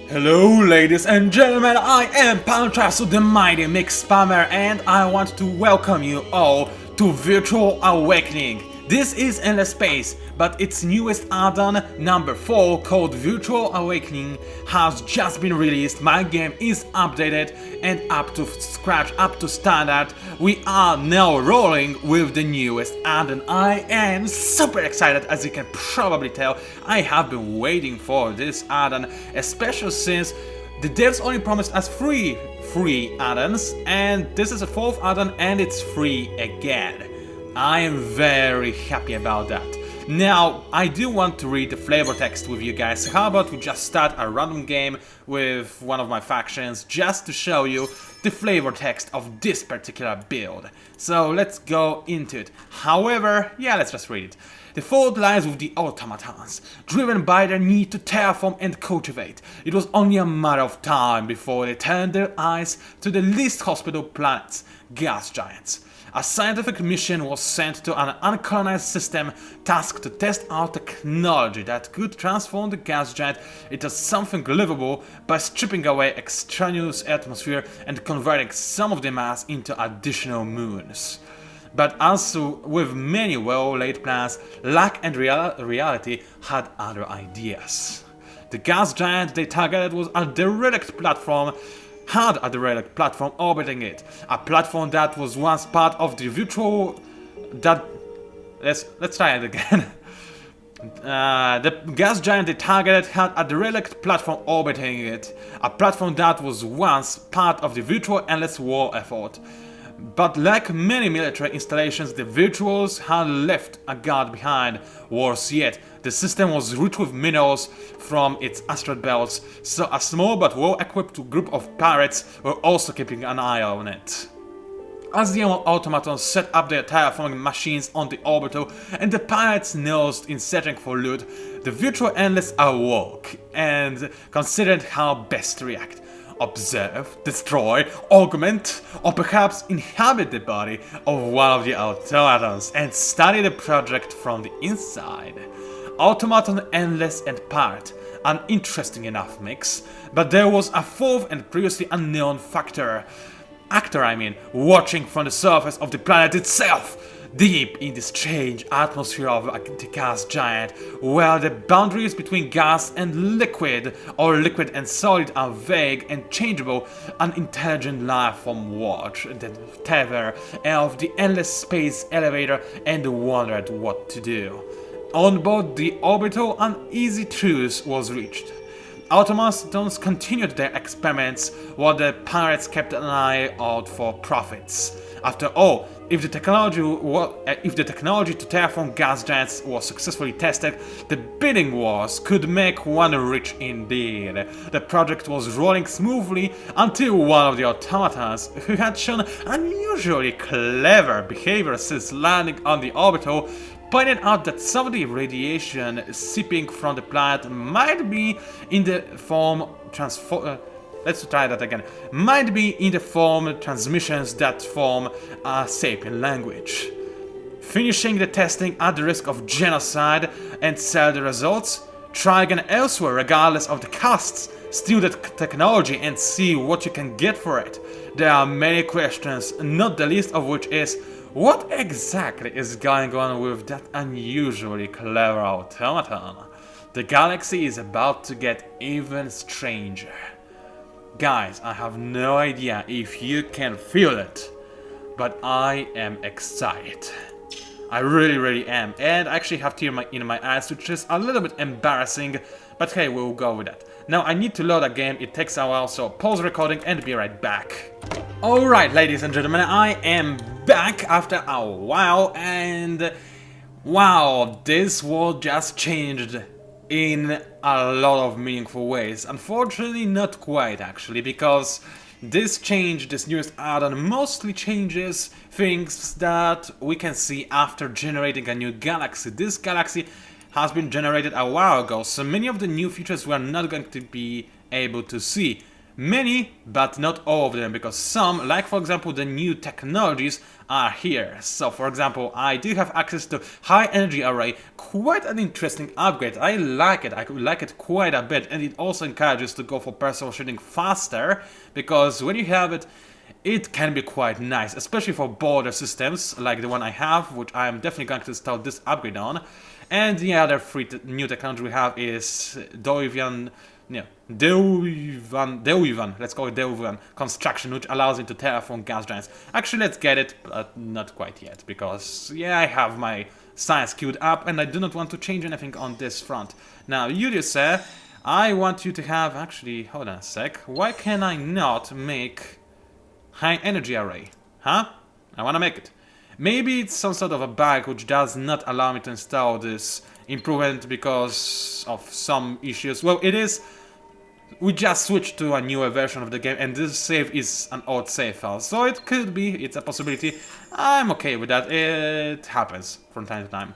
Hello ladies and gentlemen, I am PANCZASU the Mighty Mix Spammer and I want to welcome you all to Virtual Awakening. This is Endless Space, but its newest add-on, number 4, called Virtual Awakening, has just been released. My game is updated and up to scratch, up to standard. We are now rolling with the newest add-on. I am super excited, as you can probably tell. I have been waiting for this add-on, especially since the devs only promised us free add-ons, and this is a 4th add-on and it's free again. I am very happy about that. Now, I do want to read the flavor text with you guys. How about we just start a random game with one of my factions just to show you the flavor text of this particular build. So let's go into it. However, yeah, let's just read it. The fault lies with the automatons, driven by their need to terraform and cultivate. It was only a matter of time before they turned their eyes to the least hospitable planets, gas giants. A scientific mission was sent to an uncolonized system tasked to test out technology that could transform the gas giant into something livable by stripping away extraneous atmosphere and converting some of the mass into additional moons. But also, with many well-laid plans, luck and reality had other ideas. The gas giant they targeted was a derelict platform orbiting it. A platform that was once part of the virtual... Let's try it again. The gas giant they targeted had a derelict platform orbiting it. A platform that was once part of the virtual endless war effort. But like many military installations, the virtuals had left a guard behind. Worse yet, the system was rich with minerals from its asteroid belts, so a small but well-equipped group of pirates were also keeping an eye on it. As the automatons set up their terraforming machines on the orbital and the pirates nosed in searching for loot, the virtual endless awoke and considered how best to react. Observe, destroy, augment, or perhaps inhabit the body of one of the automatons and study the project from the inside. Automaton, endless, and pirate, an interesting enough mix, but there was a 4th and previously unknown actor, watching from the surface of the planet itself. Deep in the strange atmosphere of the gas giant, where the boundaries between gas and liquid, or liquid and solid, are vague and changeable, an intelligent life form watched the tether of the endless space elevator and wondered what to do. On board the orbital, an easy truce was reached. Automatons continued their experiments while the pirates kept an eye out for profits. After all, if the technology to terraform gas giants was successfully tested, the bidding wars could make one rich indeed. The project was rolling smoothly until one of the automatons, who had shown unusually clever behavior since landing on the orbital, pointed out that some of the radiation seeping from the planet might be in the form transmissions that form a sapient language. Finishing the testing at the risk of genocide and sell the results? Try again elsewhere regardless of the costs. Steal the technology and see what you can get for it. There are many questions, not the least of which is, what exactly is going on with that unusually clever automaton? The galaxy is about to get even stranger. Guys, I have no idea if you can feel it, but I am excited. I really am, and I actually have tears in my eyes, which is a little bit embarrassing, but hey, we'll go with that. Now I need to load a game, it takes a while, so pause recording and be right back. Alright, ladies and gentlemen, I am back after a while, and wow, this world just changed in a lot of meaningful ways. Unfortunately, not quite actually, because this newest add-on mostly changes things that we can see after generating a new galaxy. This galaxy has been generated a while ago, so many of the new features we are not going to be able to see. Many, but not all of them, because some, like for example the new technologies, are here. So for example, I do have access to high energy array, quite an interesting upgrade. I like it, I like it quite a bit, and it also encourages to go for personal shooting faster, because when you have it, it can be quite nice, especially for border systems like the one I have, which I am definitely going to install this upgrade on. And the other new technology we have is Deuvian, let's call it Deuvian construction, which allows you to terraform gas giants. Actually, let's get it, but not quite yet, because, yeah, I have my science queued up, and I do not want to change anything on this front. Now, you sir, I want you to have, actually, hold on a sec, why can I not make high energy array? Huh? I want to make it. Maybe it's some sort of a bug which does not allow me to install this improvement because of some issues. Well, it is. We just switched to a newer version of the game, and this save is an old save file, so it could be, it's a possibility. I'm okay with that, it happens from time to time.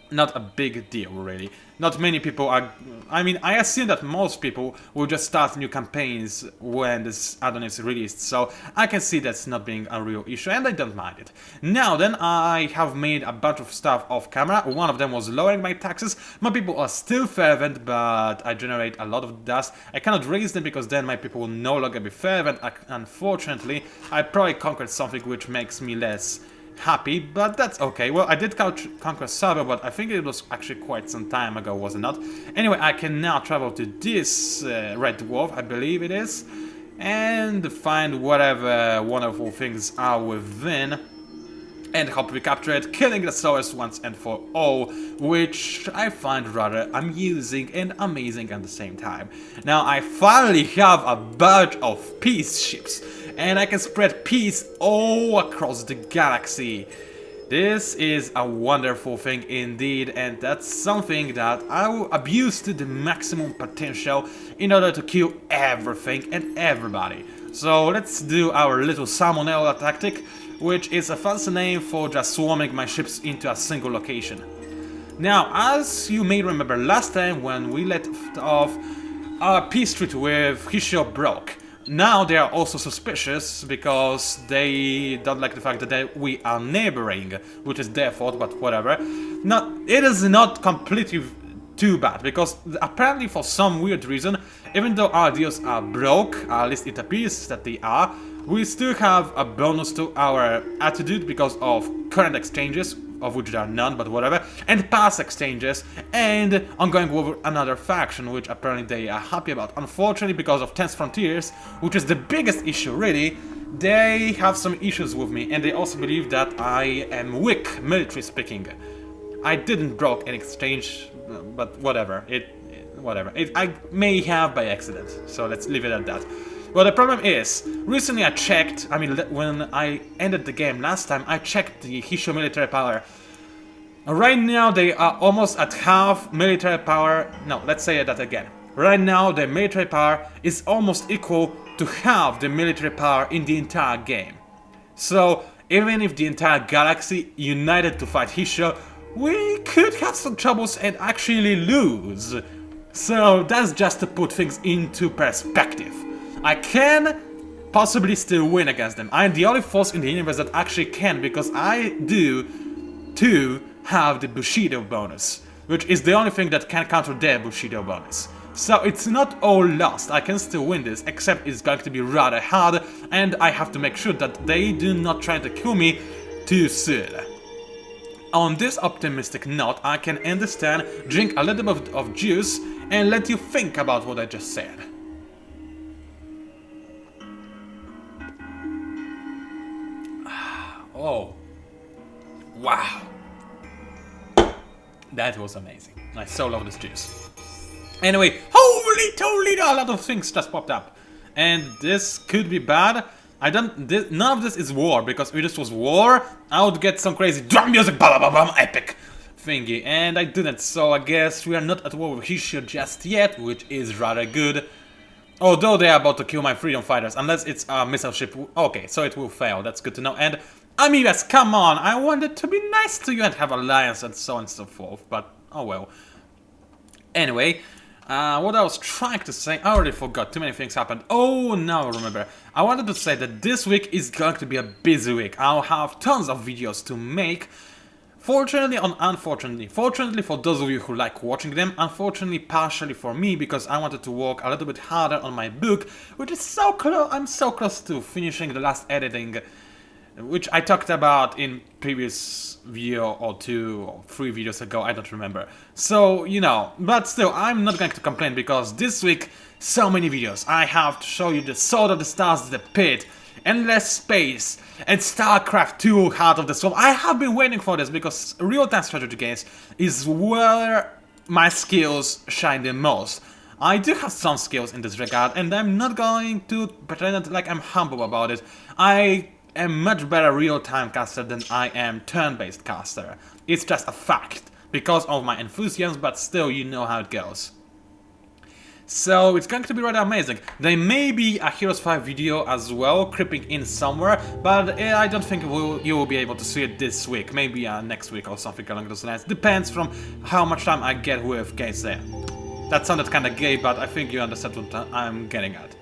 Not a big deal, really. Not many people are... I mean, I assume that most people will just start new campaigns when this add-on is released, so I can see that's not being a real issue, and I don't mind it. Now then, I have made a bunch of stuff off camera. One of them was lowering my taxes. My people are still fervent, but I generate a lot of dust. I cannot raise them because then my people will no longer be fervent. Unfortunately, I probably conquered something which makes me less happy, but that's okay. Well, I did conquer Saba, but I think it was actually quite some time ago, was it not? Anyway, I can now travel to this red dwarf, I believe it is, and find whatever wonderful things are within, and hope we capture it, killing the Saurus once and for all, which I find rather amusing and amazing at the same time. Now, I finally have a bunch of peace ships, and I can spread peace all across the galaxy. This is a wonderful thing indeed, and that's something that I will abuse to the maximum potential in order to kill everything and everybody. So let's do our little Salmonella tactic, which is a fancy name for just swarming my ships into a single location. Now, as you may remember last time when we left off, our peace treaty with Hishio broke. Now they are also suspicious because they don't like the fact that we are neighboring, which is their fault, but whatever. Now, it is not completely too bad, because apparently for some weird reason, even though our deals are broke, at least it appears that they are, we still have a bonus to our attitude because of current exchanges, of which there are none, but whatever, and past exchanges, and ongoing war with another faction, which apparently they are happy about. Unfortunately, because of Tense Frontiers, which is the biggest issue really, they have some issues with me, and they also believe that I am weak, military speaking. I didn't broke an exchange, but whatever, I may have by accident, so let's leave it at that. Well, the problem is, recently I checked, I mean, when I ended the game last time, I checked the Hishio military power. Right now they are almost at half military power. No, let's say that again. Right now the military power is almost equal to half the military power in the entire game. So, even if the entire galaxy united to fight Hishio, we could have some troubles and actually lose. So, that's just to put things into perspective. I can possibly still win against them. I am the only force in the universe that actually can, because I do too have the Bushido bonus, which is the only thing that can counter their Bushido bonus. So it's not all lost, I can still win this, except it's going to be rather hard, and I have to make sure that they do not try to kill me too soon. On this optimistic note, I can understand, drink a little bit of juice, and let you think about what I just said. Oh, wow, that was amazing. I so love this juice. Anyway, holy toly, a lot of things just popped up, and this could be bad. None of this is war, because if this was war, I would get some crazy drum music, blah blah blah, epic thingy, and I didn't. So I guess we are not at war with Hishio just yet, which is rather good. Although they are about to kill my freedom fighters, unless it's a missile ship. Okay, so it will fail. That's good to know. And Amiibas, come on! I wanted to be nice to you and have alliance and so on and so forth, but oh well. Anyway, What I was trying to say, I already forgot, too many things happened. Oh, now I remember. I wanted to say that this week is going to be a busy week. I'll have tons of videos to make. Fortunately and unfortunately. Fortunately for those of you who like watching them, unfortunately partially for me because I wanted to work a little bit harder on my book, which is so close. I'm so close to finishing the last editing, which I talked about in previous video or 2 or 3 videos ago, I don't remember. So, you know, but still, I'm not going to complain because this week, so many videos. I have to show you the Sword of the Stars, the Pit, Endless Space, and StarCraft 2 Heart of the Swarm. I have been waiting for this because real-time strategy games is where my skills shine the most. I do have some skills in this regard, and I'm not going to pretend like I'm humble about it. I am much better real-time caster than I am turn-based caster. It's just a fact, because of my enthusiasm, but still, you know how it goes. So it's going to be rather amazing. There may be a Heroes 5 video as well, creeping in somewhere, but I don't think you will be able to see it this week. Maybe next week or something along those lines. Depends from how much time I get with games there. That sounded kinda gay, but I think you understand what I'm getting at.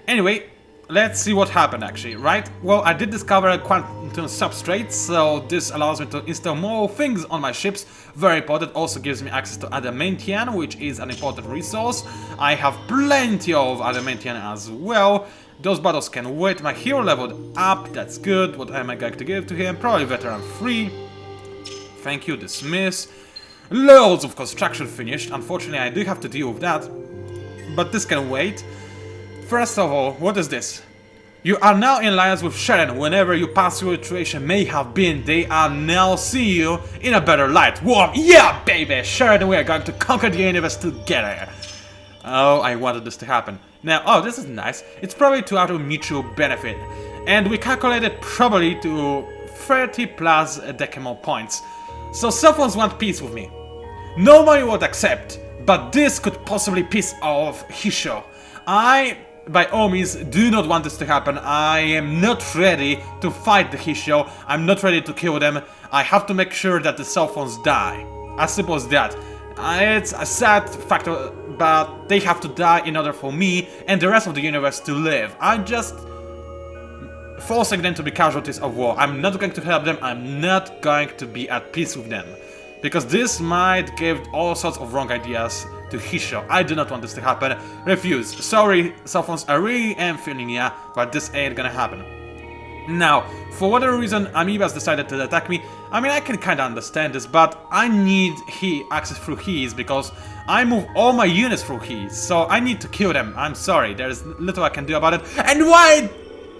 Anyway, let's see what happened actually, right? Well, I did discover a quantum substrate, so this allows me to install more things on my ships. Very important, also gives me access to adamantium, which is an important resource. I have plenty of adamantium as well. Those battles can wait. My hero leveled up, that's good. What am I going to give to him? Probably veteran 3. Thank you, dismiss. Loads of construction finished. Unfortunately, I do have to deal with that, but this can wait. First of all, what is this? You are now in alliance with Sharon. Whenever you pass through a situation may have been, they are now see you in a better light. Warm, yeah, baby! Sharon, we are going to conquer the universe together. Oh, I wanted this to happen. Now, oh, this is nice. It's probably to our mutual benefit. And we calculated probably to 30 plus decimal points. So someone want peace with me. Nobody would accept, but this could possibly piss off Hisho. By all means, do not want this to happen. I am not ready to fight the Hisho. I'm not ready to kill them. I have to make sure that the cell phones die. As simple as that. It's a sad factor, but they have to die in order for me and the rest of the universe to live. I'm just forcing them to be casualties of war. I'm not going to help them. I'm not going to be at peace with them. Because this might give all sorts of wrong ideas to Hisho. I do not want this to happen. Refuse. Sorry, cell phones, I really am feeling ya, but this ain't gonna happen. Now, for whatever reason, Amoebas decided to attack me. I mean, I can kinda understand this, but I need access through his because I move all my units through his, so I need to kill them. I'm sorry, there's little I can do about it. And why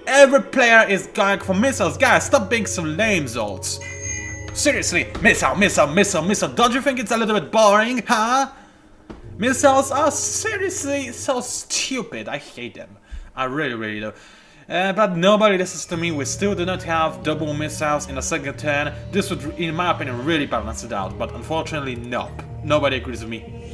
every player is going for missiles? Guys, stop being so lame, Zolts. Seriously, missile, missile, missile, missile. Don't you think it's a little bit boring, huh? Missiles are seriously so stupid. I hate them. I really, really do. But nobody listens to me. We still do not have double missiles in a second turn. This would, in my opinion, really balance it out. But unfortunately, nope. Nobody agrees with me.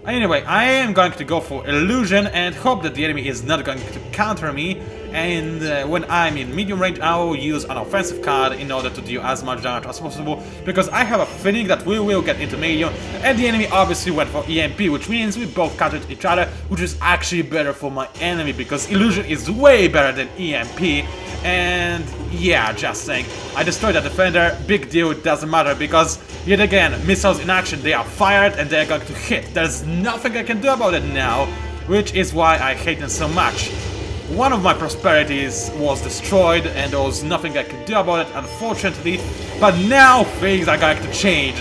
Anyway, I am going to go for illusion and hope that the enemy is not going to counter me. And when I'm in medium range, I will use an offensive card in order to deal as much damage as possible, because I have a feeling that we will get into medium, and the enemy obviously went for EMP, which means we both countered each other, which is actually better for my enemy, because illusion is way better than EMP. And yeah, just saying, I destroyed a defender, big deal, it doesn't matter, because yet again, missiles in action, they are fired and they are going to hit. There's nothing I can do about it now, which is why I hate them so much. One of my prosperities was destroyed and there was nothing I could do about it, unfortunately, but now things are going to change.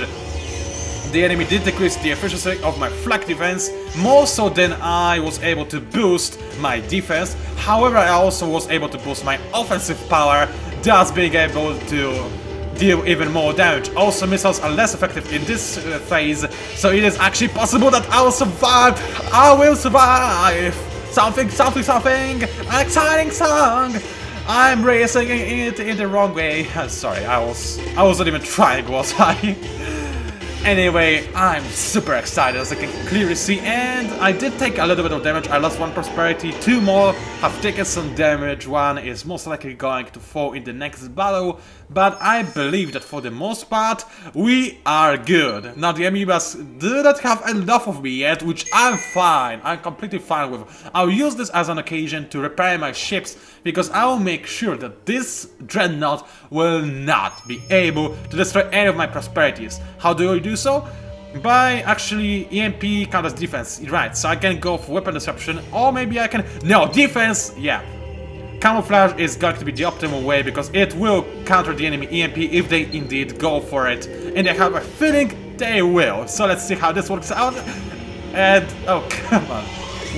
The enemy did decrease the efficiency of my flak defense, more so than I was able to boost my defense. However, I also was able to boost my offensive power, thus being able to deal even more damage. Also, missiles are less effective in this phase, so it is actually possible that I will survive! I will survive! Something, something, something! An exciting song! I'm racing it in the wrong way. Sorry, I wasn't even trying, was I? Anyway, I'm super excited as I can clearly see, and I did take a little bit of damage. I lost 1 prosperity, 2 more have taken some damage, 1 is most likely going to fall in the next battle, but I believe that for the most part, we are good. Now the amoebas do not have enough of me yet, which I'm fine, I'm completely fine with. I'll use this as an occasion to repair my ships, because I will make sure that this dreadnought will not be able to destroy any of my prosperities. How do I do so? By actually EMP counters defense, right, so I can go for weapon disruption, or maybe I can... No, defense, yeah. Camouflage is going to be the optimal way, because it will counter the enemy EMP if they indeed go for it. And I have a feeling they will, so let's see how this works out. And... oh, come on.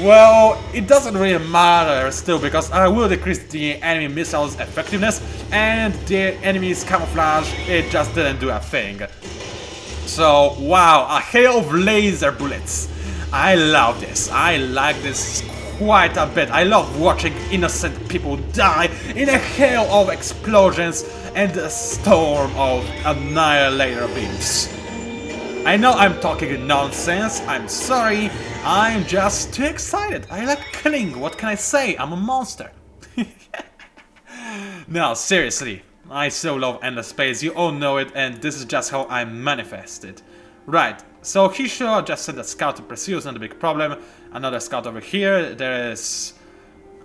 Well, it doesn't really matter still, because I will decrease the enemy missiles effectiveness, and the enemy's camouflage, it just didn't do a thing. So, wow, a hail of laser bullets. I love this. I like this quite a bit. I love watching innocent people die in a hail of explosions and a storm of annihilator beams. I know I'm talking nonsense, I'm sorry, I'm just too excited. I like killing, what can I say? I'm a monster. No, seriously, I so love endless space, you all know it, and this is just how I manifest it. Right, so Hisho just sent a scout to pursue, not a big problem. Another scout over here, there is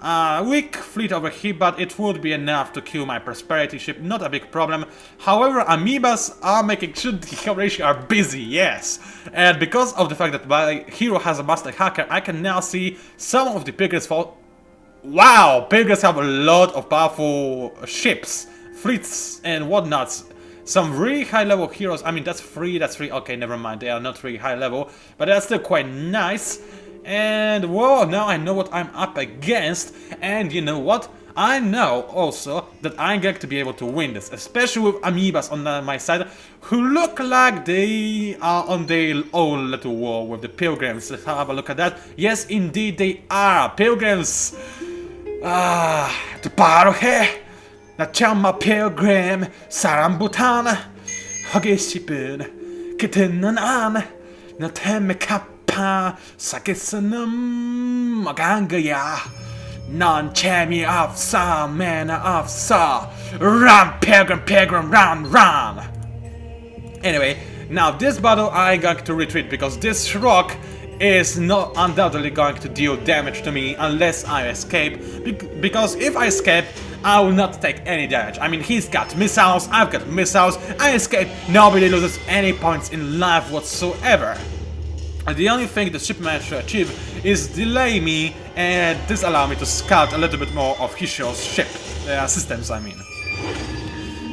a weak fleet over here, but it would be enough to kill my prosperity ship, not a big problem. However, amoebas are making sure the Horatio are busy, yes. And because of the fact that my hero has a master hacker, I can now see some of the Pilgrims fall. Wow, Pilgrims have a lot of powerful ships, fleets and whatnots. Some really high level heroes, I mean that's free, okay, never mind, they are not really high level, but that's still quite nice. And whoa, now I know what I'm up against, and you know what? I know also that I'm going to be able to win this, especially with amoebas on my side, who look like they are on their own little war with the Pilgrims. Let's have a look at that. Yes, indeed they are. Pilgrims! Tuparo-he! Nachama Pilgrim, Sarambutan, Hogeshipun, Kitenanan, Nateme Kappa, Sakisanum, Magangaya, Non-Chami of Sa, Mana of Sa, Run, Pilgrim, run! Anyway, now this battle I'm going to retreat because this rock is not undoubtedly going to deal damage to me unless I escape, because if I escape, I will not take any damage. I mean, he's got missiles, I've got missiles, I escape, nobody loses any points in life whatsoever. And the only thing the ship managed to achieve is delay me and disallow me to scout a little bit more of Hisho's ship, systems I mean.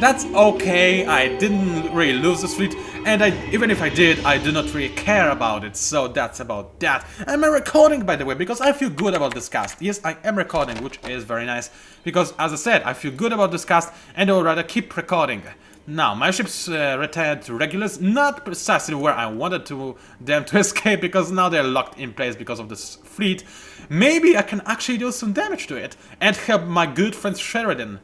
That's okay, I didn't really lose this fleet, and even if I did, I do not really care about it, so that's about that. Am I recording, by the way, because I feel good about this cast. Yes, I am recording, which is very nice, because as I said, I feel good about this cast, and I would rather keep recording. Now, my ships returned to regulars, not precisely where I wanted them to escape, because now they're locked in place because of this fleet. Maybe I can actually do some damage to it, and help my good friend Sheridan.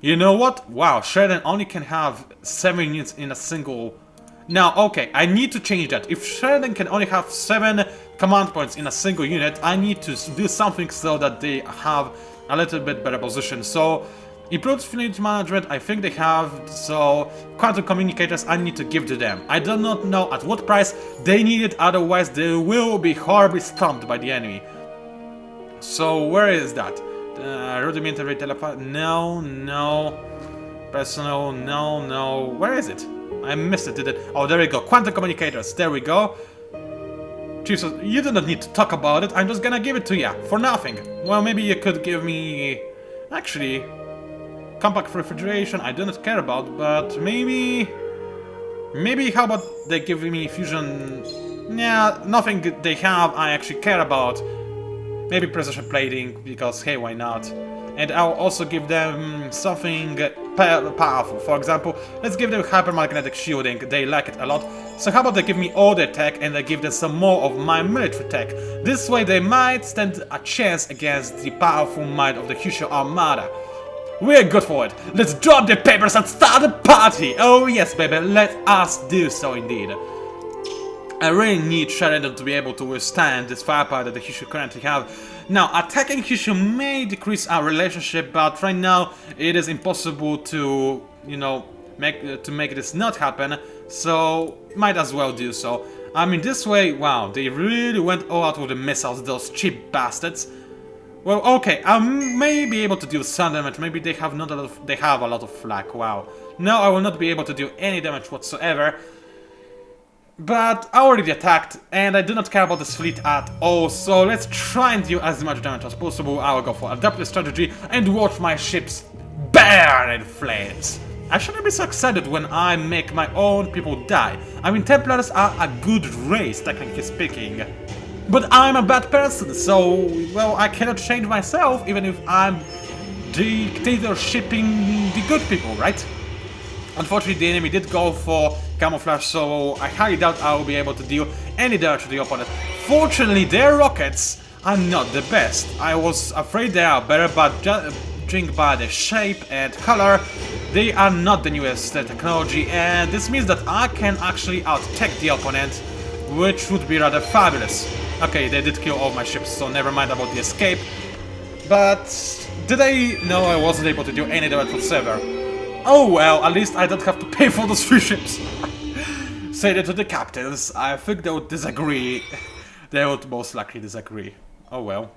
You know what? Wow, Sheridan only can have 7 units in a single... Now, okay, I need to change that. If Sheridan can only have 7 command points in a single unit, I need to do something so that they have a little bit better position. So, improved fleet management, I think they have, so quantum communicators I need to give to them. I do not know at what price they need it, otherwise they will be horribly stumped by the enemy. So, where is that? Rudimentary teleport, no. Personal, no. Where is it? I missed it, did it? Oh, there we go. Quantum communicators, there we go. Chiefs, you do not need to talk about it. I'm just gonna give it to you for nothing. Well, maybe you could give me... Actually, compact refrigeration, I do not care about, but maybe how about they give me fusion... Yeah, nothing they have I actually care about. Maybe precision plating, because hey, why not? And I'll also give them something powerful. For example, let's give them hypermagnetic shielding, they like it a lot. So how about they give me all their tech and I give them some more of my military tech. This way they might stand a chance against the powerful might of the Hisho Armada. We're good for it. Let's drop the papers and start the party! Oh yes, baby, let us do so indeed. I really need Sheridan to be able to withstand this firepower that he should currently have. Now, attacking Hishu may decrease our relationship, but right now it is impossible to, you know, make this not happen, so might as well do so. I mean, this way, wow, they really went all out with the missiles, those cheap bastards. Well, okay, I may be able to do some damage. Maybe they have not a lot of, they have a lot of flak. Wow. No, I will not be able to do any damage whatsoever. But I already attacked, and I do not care about this fleet at all, so let's try and do as much damage as possible. I will go for adaptive strategy and watch my ships burn in flames. I shouldn't be so excited when I make my own people die. I mean, Templars are a good race, technically speaking. But I'm a bad person, so, well, I cannot change myself, even if I'm dictatorshipping the good people, right? Unfortunately, the enemy did go for camouflage, so I highly doubt I will be able to deal any damage to the opponent. Fortunately, their rockets are not the best. I was afraid they are better, but judging by the shape and color, they are not the newest technology, and this means that I can actually out-tech the opponent, which would be rather fabulous. Okay, they did kill all my ships, so never mind about the escape. But did I know I wasn't able to do any damage whatsoever? Oh well, at least I don't have to pay for those 3 ships. Say that to the captains. I think they would disagree. They would most likely disagree. Oh well.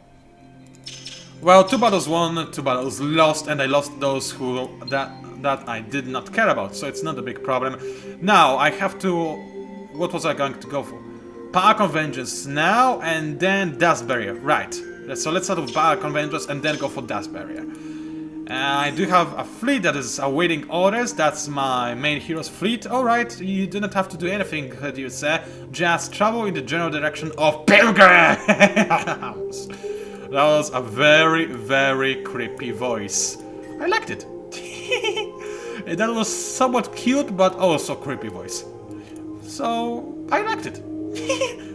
Well, 2 battles won, 2 battles lost, and I lost those who that I did not care about, so it's not a big problem. Now I have to. What was I going to go for? Power Vengeance now, and then Dust Barrier. Right. So let's start with Power Vengeance and then go for Dust Barrier. I do have a fleet that is awaiting orders. That's my main hero's fleet. Alright, you do not have to do anything, do you say? Just travel in the general direction of Pilgrims! That was a very, very creepy voice. I liked it. That was somewhat cute, but also creepy voice. So, I liked it.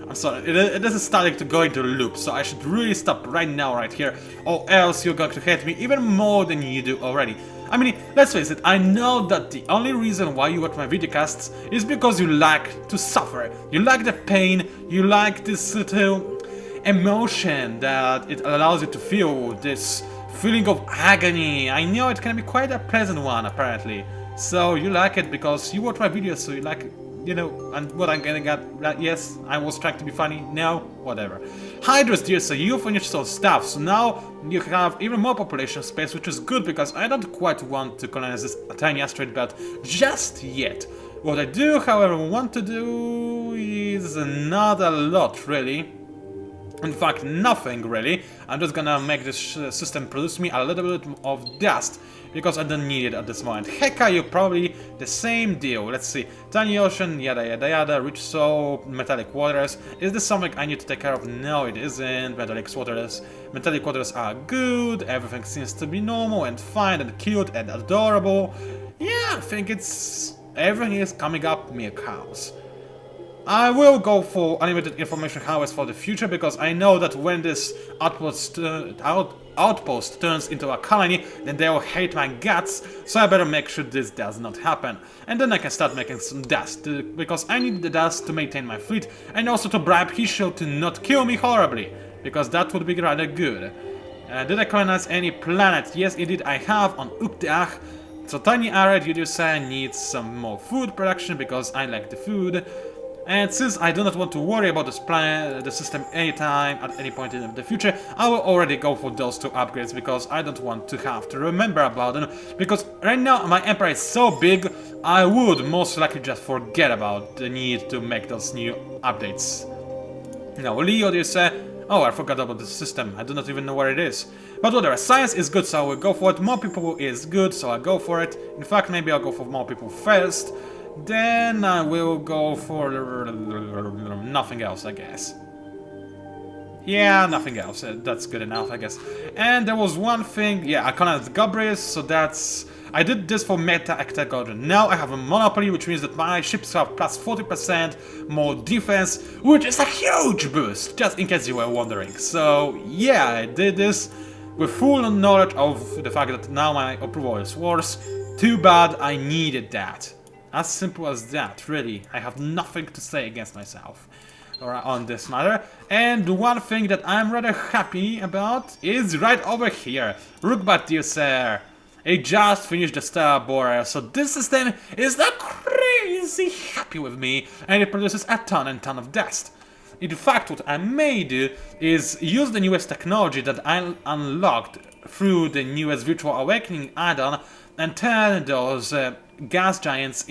I'm sorry, it is starting to go into a loop, so I should really stop right now, right here, or else you're going to hate me even more than you do already. I mean, let's face it, I know that the only reason why you watch my videocasts is because you like to suffer. You like the pain, you like this little emotion that it allows you to feel, this feeling of agony. I know it can be quite a pleasant one, apparently. So you like it because you watch my videos, so you like it. You know, and what I'm getting at, yes, I was trying to be funny, no, whatever. Hydras, dear, so you finished some stuff, so now you have even more population space, which is good because I don't quite want to colonize this tiny asteroid belt just yet. What I do, however, want to do is not a lot, really. In fact, nothing really. I'm just gonna make this system produce me a little bit of dust, because I don't need it at this moment. Heka, you probably the same deal. Let's see. Tiny ocean, yada yada yada, rich soul, metallic waters. Is this something I need to take care of? No, it isn't. Metallic waters are good. Everything seems to be normal and fine and cute and adorable. Yeah, I think everything is coming up milk house. I will go for unlimited information highways for the future, because I know that when this outpost turns into a colony, then they will hate my guts, so I better make sure this does not happen. And then I can start making some dust, because I need the dust to maintain my fleet, and also to bribe Hisho to not kill me horribly, because that would be rather good. Did I colonize any planet? Yes, indeed I have, on Ukteach. So Tiny Arid, you do say, needs some more food production, because I like the food. And since I do not want to worry about this planet, the system anytime, at any point in the future, I will already go for those 2 upgrades, because I don't want to have to remember about them, because right now my empire is so big, I would most likely just forget about the need to make those new updates. Now, Leo, do you say? Oh, I forgot about the system, I do not even know where it is. But whatever, science is good, so I will go for it. More people is good, so I'll go for it. In fact, maybe I'll go for more people first. Then I will go for nothing else, I guess. Yeah, nothing else. That's good enough, I guess. And there was one thing. Yeah, I colonized Gobris, so that's... I did this for Meta Ectagon. Now I have a monopoly, which means that my ships have plus 40% more defense, which is a huge boost, just in case you were wondering. So, yeah, I did this with full knowledge of the fact that now my approval is worse. Too bad I needed that. As simple as that, really. I have nothing to say against myself on this matter. And one thing that I'm rather happy about is right over here. Rookbat, dear sir. It just finished the Star Borer, so this system is not crazy happy with me, and it produces a ton and ton of dust. In fact, what I may do is use the newest technology that I unlocked through the newest Virtual Awakening add-on and turn those gas giants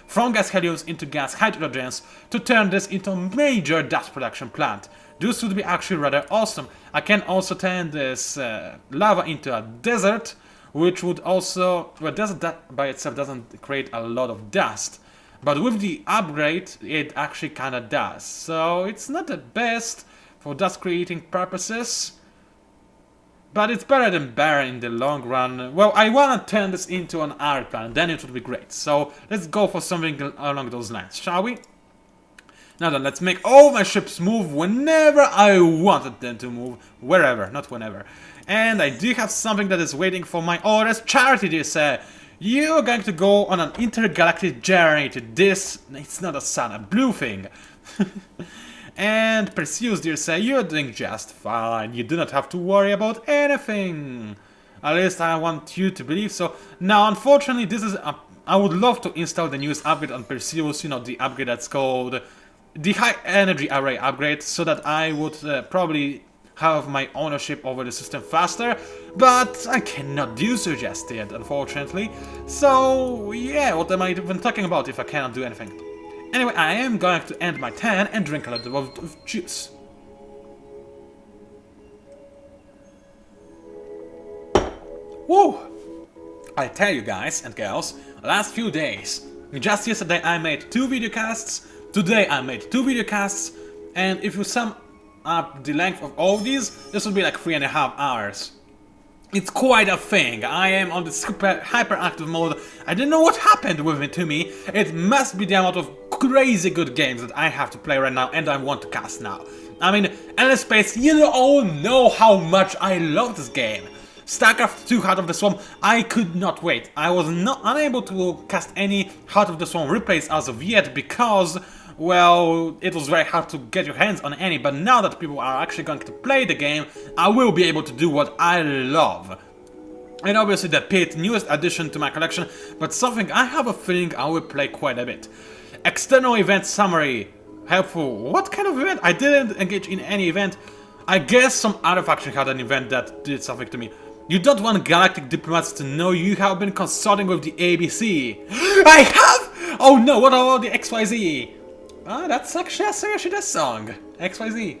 from gas heliums into gas hydrogens to turn this into a major dust production plant. This would be actually rather awesome. I can also turn this lava into a desert, which would also... well, desert that by itself doesn't create a lot of dust. But with the upgrade, it actually kinda does. So it's not the best for dust creating purposes, but it's better than bare in the long run. Well, I wanna turn this into an art plant, then it would be great. So let's go for something along those lines, shall we? Now then, let's make all my ships move whenever I wanted them to move. Wherever, not whenever. And I do have something that is waiting for my orders. Charity, dear sir. You're going to go on an intergalactic journey to this... it's not a sun, a blue thing. And Perseus, dear sir, you're doing just fine. You do not have to worry about anything. At least I want you to believe so. Now, unfortunately, this is a... I would love to install the newest upgrade on Perseus, you know, the upgrade that's called the High Energy Array upgrade, so that I would probably have my ownership over the system faster, but I cannot do so just yet, unfortunately. So, yeah, what am I even talking about if I cannot do anything? Anyway, I am going to end my turn and drink a lot of juice. Woo! I tell you guys and girls, last few days, just yesterday I made 2 videocasts, today I made 2 videocasts, and if you sum up the length of all these, this will be like 3.5 hours. It's quite a thing. I am on the super hyperactive mode. I don't know what happened with it to me. It must be the amount of crazy good games that I have to play right now and I want to cast now. I mean, Endless Space, you all know how much I love this game. StarCraft 2 Heart of the Swarm, I could not wait. I was unable to cast any Heart of the Swarm replays as of yet because, well, it was very hard to get your hands on any, but now that people are actually going to play the game, I will be able to do what I love. And obviously the Pit, newest addition to my collection, but something I have a feeling I will play quite a bit. External event summary. Helpful. What kind of event? I didn't engage in any event. I guess some other faction had an event that did something to me. You don't want galactic diplomats to know you have been consulting with the ABC. I have! Oh no, what about the XYZ? Ah, that's actually a Seriously song. XYZ.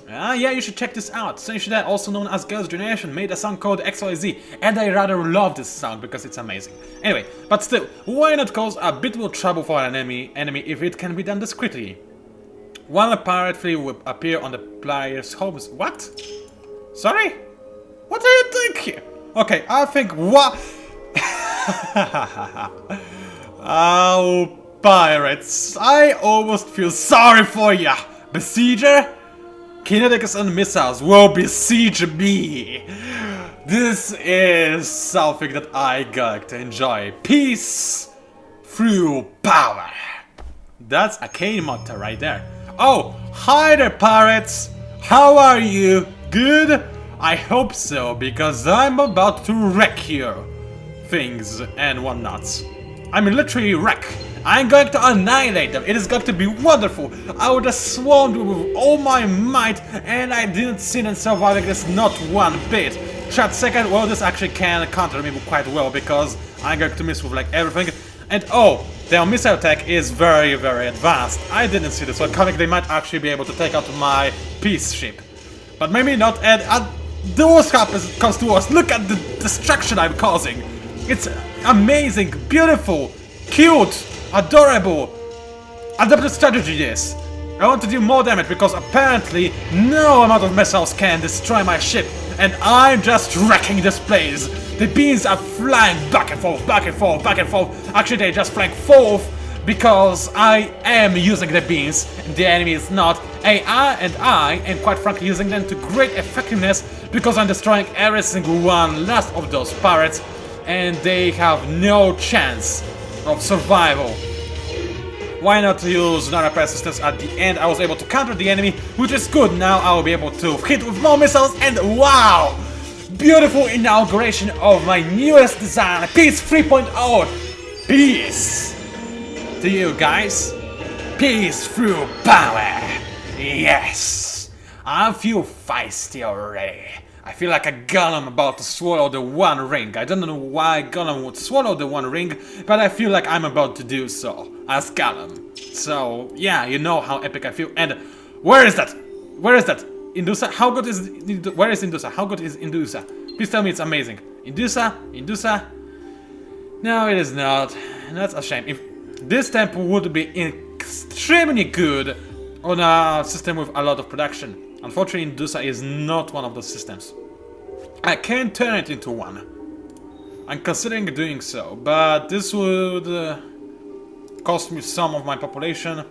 Ah, yeah, you should check this out. Seriously, also known as Girls' Generation, made a song called XYZ, and I rather love this song because it's amazing. Anyway, but still, why not cause a bit more trouble for an enemy if it can be done discreetly? One pirate fleet will appear on the player's homes. What? Sorry? What are you doing here? Okay, I think what? Oh, pirates! I almost feel sorry for ya, Besieger. Kinetics and missiles will besiege me. This is something that I got to enjoy. Peace through power. That's a Kane motto right there. Oh, hi there, pirates. How are you? Good? I hope so, because I'm about to wreck you. Things and whatnots. I mean, literally wreck. I'm going to annihilate them. It is going to be wonderful. I would have swarmed with all my might, and I didn't see them surviving this not one bit. Shot second, well, this actually can counter me quite well, because I'm going to miss with like everything. And oh, their missile attack is very, very advanced. I didn't see this one coming. They might actually be able to take out my peace ship. But maybe not, and the worst comes to us. Look at the destruction I'm causing. It's amazing, beautiful, cute, adorable. Adaptive strategy, yes. I want to do more damage because apparently no amount of missiles can destroy my ship. And I'm just wrecking this place. The beams are flying back and forth, back and forth, back and forth. Actually, they're just flying forth because I am using the beams and the enemy is not. And I am quite frankly using them to great effectiveness because I'm destroying every single one last of those pirates and they have no chance of survival. Why not use another persistence at the end? I was able to counter the enemy, which is good. Now I will be able to hit with more missiles, and wow! Beautiful inauguration of my newest design, Peace 3.0. Peace to you guys. Peace through power. Yes. I feel feisty already. I feel like a golem about to swallow the One Ring. I don't know why golem would swallow the One Ring, but I feel like I'm about to do so as golem. So yeah, you know how epic I feel. And where is that? Where is that? Indusa? How good is where is Indusa? How good is Indusa? Please tell me it's amazing. Indusa? Indusa? No, it is not. That's a shame. If this temple would be extremely good on a system with a lot of production. Unfortunately, Indusa is not one of those systems. I can turn it into one. I'm considering doing so, but this would cost me some of my population.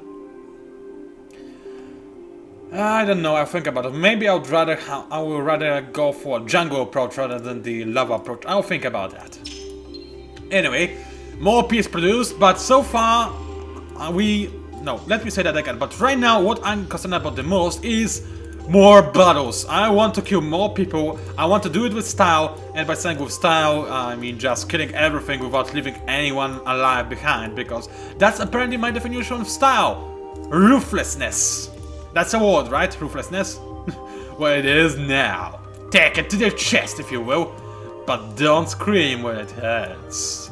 I don't know, I'll think about it. Maybe I will rather go for a jungle approach rather than the lava approach. I'll think about that. Anyway, more peace produced, but so far no, let me say that again. But right now, what I'm concerned about the most is more battles. I want to kill more people. I want to do it with style, and by saying with style, I mean just killing everything without leaving anyone alive behind, because that's apparently my definition of style. Ruthlessness. That's a word, right? Ruthlessness? Well, it is now. Take it to the chest, if you will, but don't scream when it hurts.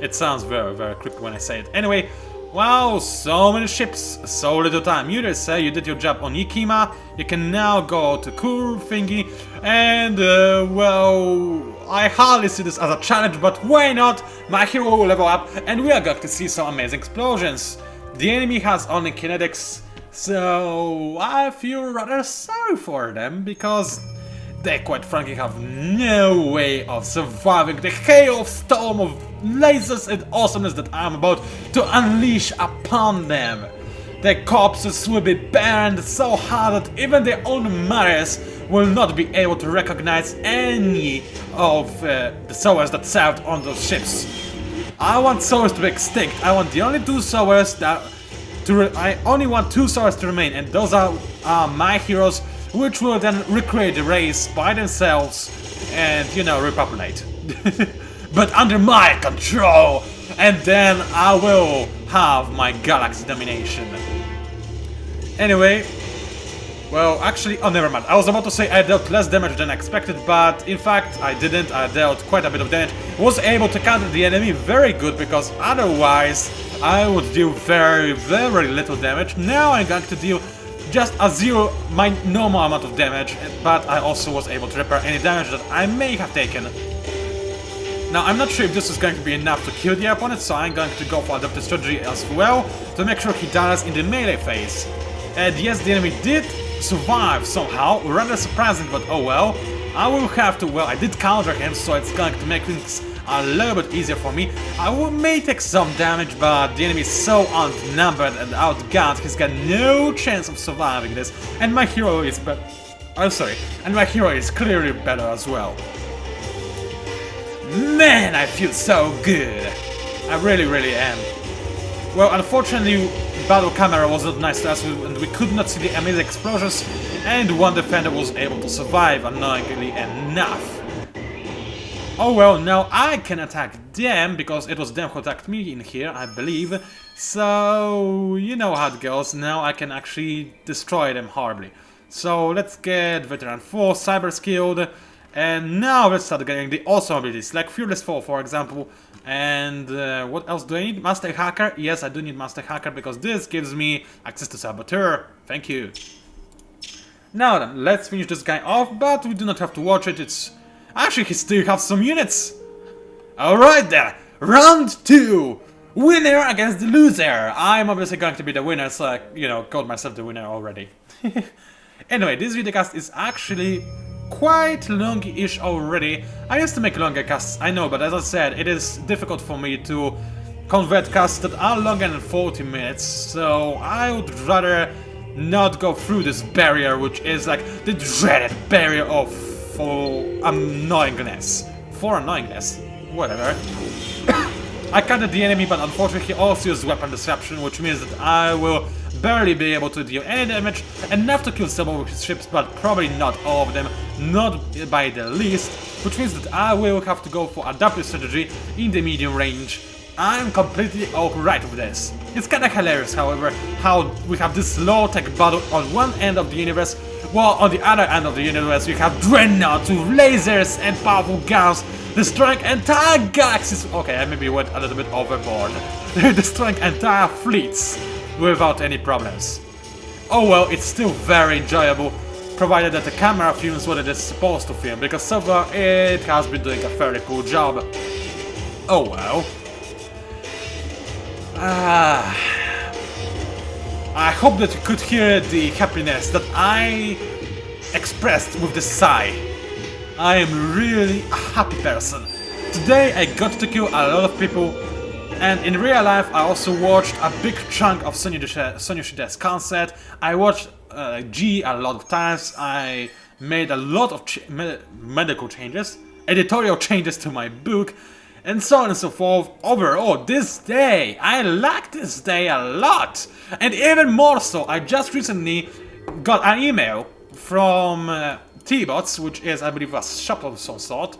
It sounds very, very creepy when I say it. Anyway, wow, so many ships, so little time. You just say you did your job on Ikima. You can now go to Kur thingy, and well, I hardly see this as a challenge, but why not? My hero will level up, and we are going to see some amazing explosions. The enemy has only kinetics, so I feel rather sorry for them, because they quite frankly have no way of surviving the hail storm of lasers and awesomeness that I'm about to unleash upon them. Their corpses will be burned so hard that even their own mothers will not be able to recognize any of the sowers that served on those ships. I want sowers to be extinct. I want the only two sowers that I only want two sowers to remain, and those are my heroes, which will then recreate the race by themselves and, you know, repopulate. But under my control, and then I will have my galaxy domination. Anyway, well, actually, oh, never mind. I was about to say I dealt less damage than expected, but in fact I didn't. I dealt quite a bit of damage. Was able to counter the enemy very good, because otherwise I would deal very, very little damage. Now I'm going to deal just my normal amount of damage, but I also was able to repair any damage that I may have taken. Now, I'm not sure if this is going to be enough to kill the opponent, so I'm going to go for adaptive strategy as well, to make sure he dies in the melee phase. And yes, the enemy did survive somehow, rather surprising, but oh well. I will have to, well, I did counter him, so it's going to make things a little bit easier for me. May take some damage, but the enemy is so outnumbered and outgunned, he's got no chance of surviving this. And my hero is and my hero is clearly better as well. Man, I feel so good. I really, really am. Well, unfortunately, battle camera was not nice to us, and we could not see the amazing explosions, and one defender was able to survive, annoyingly enough. Oh well, now I can attack them, because it was them who attacked me in here, I believe. So, you know how it goes. Now I can actually destroy them horribly. So let's get Veteran 4, Cyber Skilled, and now let's start getting the awesome abilities, like Fearless Fall, for example. And what else do I need? Master Hacker? Yes, I do need Master Hacker, because this gives me access to Saboteur. Thank you. Now then, let's finish this guy off, but we do not have to watch it. It's actually, he still has some units. Alright then, round 2. Winner against the loser. I'm obviously going to be the winner, so I, you know, called myself the winner already. Anyway, this videocast is actually quite long-ish already. I used to make longer casts, I know, but as I said, it is difficult for me to convert casts that are longer than 40 minutes, so I would rather not go through this barrier, which is like the dreaded barrier of annoyingness. For annoyingness. Whatever. I countered the enemy, but unfortunately he also used weapon disruption, which means that I will barely be able to deal any damage, enough to kill some of his ships, but probably not all of them, not by the least, which means that I will have to go for adaptive strategy in the medium range. I'm completely alright with this. It's kinda hilarious, however, how we have this low-tech battle on one end of the universe, while on the other end of the universe we have dreadnoughts with lasers and powerful guns destroying entire galaxies. Okay, I maybe went a little bit overboard. They're destroying entire fleets without any problems. Oh well, it's still very enjoyable, provided that the camera films what it is supposed to film, because so far it has been doing a fairly cool job. Oh well. I hope that you could hear the happiness that I expressed with the sigh. I am really a happy person. Today I got to kill a lot of people, and in real life I also watched a big chunk of Sonia Yoshida's concert. I watched G a lot of times. I made a lot of medical changes, editorial changes to my book, and so on and so forth. Overall, this day, I like this day a lot! And even more so, I just recently got an email from T-Bots, which is, I believe, a shop of some sort.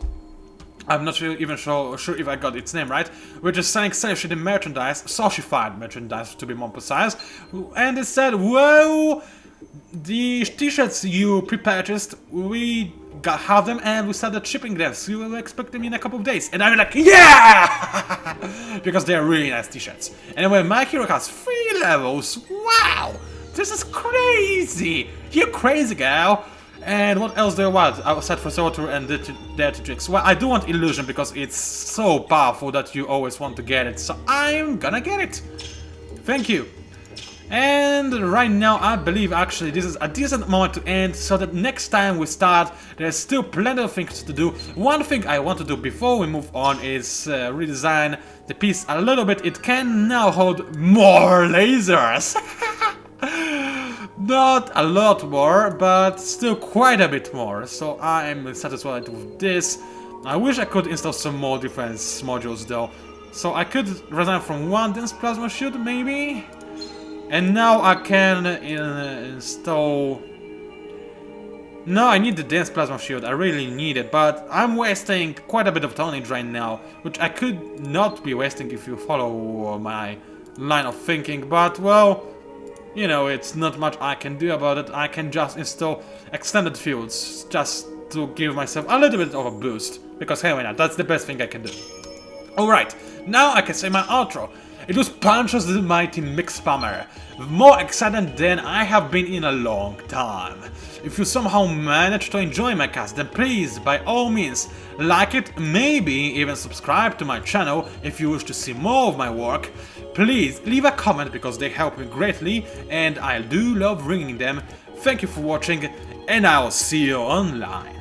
I'm not sure if I got its name right, which is selling Sonia merchandise, Soshified merchandise to be more precise, and it said, well, the t-shirts you pre-purchased, we have them and we started shipping them, so you will expect them in a couple of days. And I'm like, yeah! Because they're really nice t-shirts. Anyway, my hero has 3 levels, wow! This is crazy! You crazy girl! And what else do I want? I was set for Sotur and Dirty Tricks. Well, I do want Illusion because it's so powerful that you always want to get it, so I'm gonna get it! Thank you! And right now I believe actually this is a decent moment to end, so that next time we start there's still plenty of things to do. One thing I want to do before we move on is redesign the piece a little bit. It can now hold more lasers! Not a lot more, but still quite a bit more, so I'm satisfied with this. I wish I could install some more defense modules though, so I could resign from one dense plasma shield maybe? And now I can install... No, I need the dense plasma shield, I really need it, but I'm wasting quite a bit of tonnage right now, which I could not be wasting if you follow my line of thinking, but well, you know, it's not much I can do about it. I can just install extended fields, just to give myself a little bit of a boost, because hey, why not, that's the best thing I can do. Alright, now I can say my outro. It was PANCZASU the Mighty Mix Spammer, more excited than I have been in a long time. If you somehow managed to enjoy my cast, then please, by all means, like it, maybe even subscribe to my channel if you wish to see more of my work. Please leave a comment because they help me greatly and I do love reading them. Thank you for watching and I'll see you online.